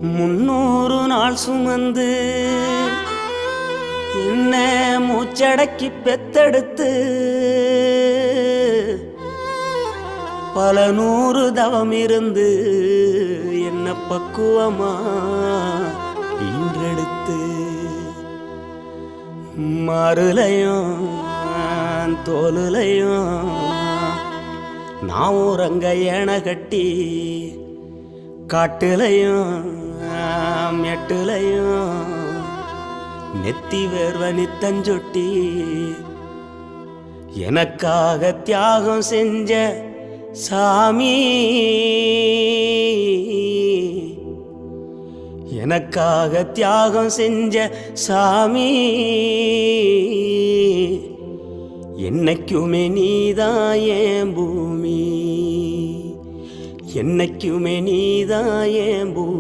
300 நாள் சுமந்து என்ன மூச்சடக்கி பெத்தெடுத்து பல 100 தவம் இருந்து என்ன பக்குவமா ஈன்றெடுத்து மறுலையும் தோலுலையும் நான் உறங்க ஏன கட்டி காட்டுலையும் மெட்டுலையும் நெத்தி வேர்வ நித்தஞ்சொட்டி எனக்காக தியாகம் செஞ்ச சாமி, எனக்காக தியாகம் செஞ்ச சாமி, என்னைக்குமே நீதான் என் பூமி, என்னைக்குமே நீதான் என் பூமி.